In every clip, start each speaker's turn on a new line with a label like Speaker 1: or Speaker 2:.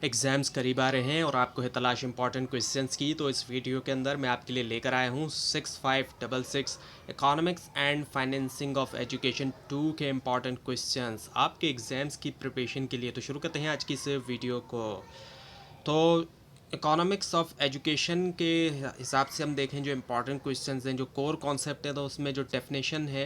Speaker 1: Exams करीब आ रहे हैं और आपको है तलाश इंपॉर्टेंट क्वेश्चंस की। तो इस वीडियो के अंदर मैं आपके लिए लेकर आया हूँ 6566 economics and financing of education 2 के इम्पॉर्टेंट क्वेश्चंस आपके एग्ज़ाम्स की प्रिपरेशन के लिए। तो शुरू करते हैं आज की इस वीडियो को। तो इकोनॉमिक्स ऑफ एजुकेशन के हिसाब से हम देखें जो इम्पॉर्टेंट क्वेश्चंस हैं, जो कोर कॉन्सेप्ट है, तो उसमें जो डेफिनेशन है,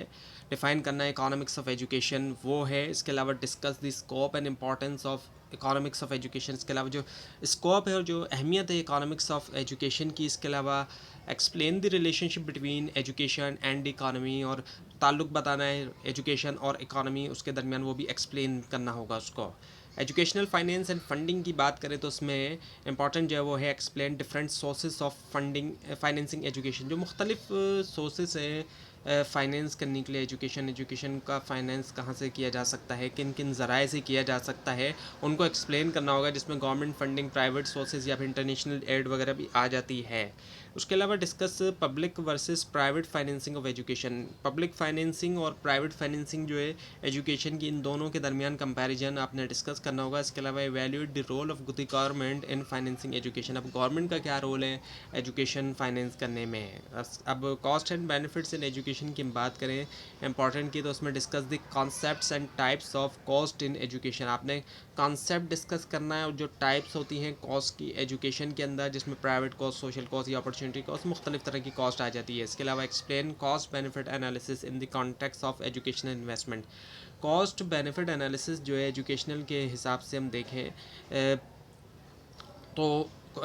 Speaker 1: डिफ़ाइन करना है इकोनॉमिक्स ऑफ एजुकेशन, वो है। इसके अलावा discuss the scope and importance of economics of education. इसके अलावा जो स्कोप है और जो अहमियत है इकोनॉमिक्स ऑफ एजुकेशन की। इसके अलावा explain the relationship between education and economy, और ताल्लुक़ बताना है एजुकेशन और इकानमी, उसके दरमियान वो भी एक्सप्लेन करना होगा उसको। एजुकेशनल फाइनेंस एंड फंडिंग की बात करें तो उसमें इंपॉर्टेंट जो है वो है explain different sources of funding financing education. जो मुख्तलिफ सोर्सेज हैं फाइनेंस करने के लिए एजुकेशन का फाइनेंस कहाँ से किया जा सकता है, किन किन ज़राए से किया जा सकता है, उनको एक्सप्लेन करना होगा, जिसमें गवर्नमेंट फंडिंग, प्राइवेट सोर्सेज या फिर इंटरनेशनल एड वगैरह भी आ जाती है। उसके अलावा discuss public versus private financing of education. Public financing और प्राइवेट फाइनेंसिंग जो है एजुकेशन की, इन दोनों के दरमियान कंपैरिजन आपने डिस्कस करना होगा। इसके अलावा evaluate the role of the government in financing education. अब गवर्नमेंट का क्या रोल है एजुकेशन फाइनेंस करने में। अब cost and benefits in education की हम बात करें इंपॉर्टेंट की, तो उसमें discuss the concepts and types of cost in education. आपने कॉन्सेप्ट डिस्कस करना है और जो टाइप्स होती हैं कॉस्ट की एजुकेशन के अंदर, जिसमें प्राइवेट कॉस्ट, सोशल कॉस्ट या अपॉर्चुनिटी कॉस्ट, मुख्तलिफ तरह की कॉस्ट आ जाती है। इसके अलावा explain cost benefit analysis in the context of educational investment. Cost benefit analysis जो है एजुकेशनल के हिसाब से हम देखें तो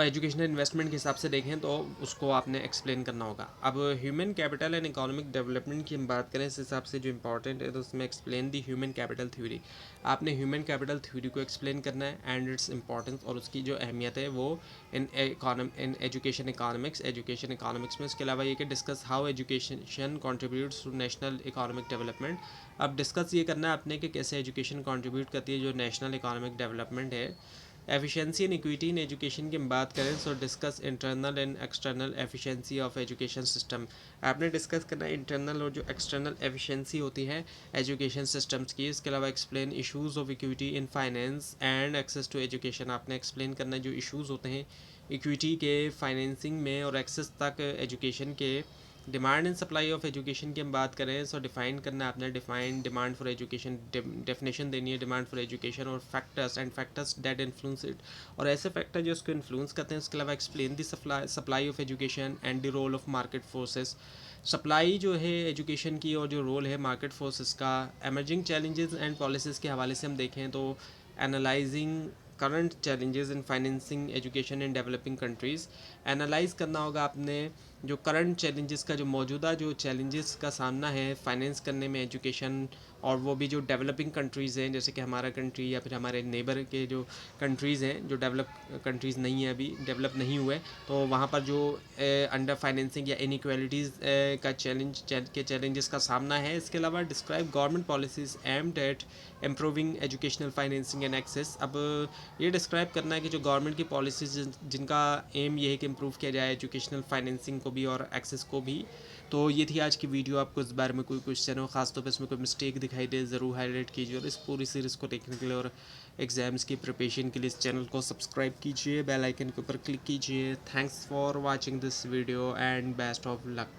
Speaker 1: एजुकेशनल इन्वेस्टमेंट के हिसाब से देखें तो उसको आपने एक्सप्लेन करना होगा। अब human capital and economic development की हम बात करें, इस हिसाब से जो इंपॉर्टेंट है तो उसमें explain the human capital theory. आपने ह्यूमन कैपिटल थ्योरी को एक्सप्लेन करना है एंड इट्स इंपॉर्टेंस, और उसकी जो अहमियत है वो इन एजुकेशन इकोनॉमिक्स में। इसके अलावा ये कि discuss how education contributes to national economic development. अब डिस्कस ये करना है आपने कि कैसे एजुकेशन कॉन्ट्रीब्यूट करती है जो नेशनल इकोनॉमिक डेवलपमेंट है। Efficiency and equity in education की हम बात करें सो discuss internal and external efficiency of education system. आपने डिस्कस करना है इंटरनल और जो एक्सटर्नल एफिशिएंसी होती है एजुकेशन सिस्टम्स की। इसके अलावा explain issues of equity in finance and access to education. आपने एक्सप्लेन करना है जो इश्यूज़ होते हैं इक्विटी के, फाइनेंसिंग में और एक्सेस तक एजुकेशन के। Demand and supply of education की हम बात करें सो डिफाइन करना है आपने define demand for education, definition देनी है डिमांड फॉर एजुकेशन, और फैक्टर्स दैट इन्फ्लुएंस इट, और ऐसे फैक्टर जो उसको इन्फ्लुएंस करते हैं। उसके अलावा explain the supply of education and the role of market forces. Supply जो है एजुकेशन की और जो रोल है मार्केट फोर्सेस का। एमर्जिंग चैलेंजेस एंड पॉलिसीज़ के हवाले से हम देखें तो analysing current challenges in financing education in developing countries. Analyse करना होगा आपने जो करंट चैलेंजेस का, जो मौजूदा जो चैलेंजेस का सामना है फाइनेंस करने में एजुकेशन, और वो भी जो डेवलपिंग कंट्रीज़ हैं जैसे कि हमारा कंट्री या फिर हमारे नेबर के जो कंट्रीज़ हैं जो डेवलप कंट्रीज़ नहीं है, अभी डेवलप नहीं हुए, तो वहाँ पर जो अंडर फाइनेंसिंग या इनइक्वालिटीज़ का चैलेंजेस का सामना है। इसके अलावा describe government policies aimed at improving educational financing and access. अब ये डिस्क्राइब करना है कि जो गवर्नमेंट की पॉलिसीज़ जिनका एम ये है कि इम्प्रूव किया जाए एजुकेशनल फाइनेंसिंग को भी और एक्सेस को भी। तो ये थी आज की वीडियो। आपको इस बारे में कोई क्वेश्चन हो, खासतौर पर इसमें कोई मिस्टेक दिखाई दे, ज़रूर हाईलाइट कीजिए, और इस पूरी सीरीज़ को देखने के लिए और एग्ज़ाम्स की प्रिपरेशन के लिए इस चैनल को सब्सक्राइब कीजिए, बेल आइकन के ऊपर क्लिक कीजिए। Thanks for watching this video and best of luck.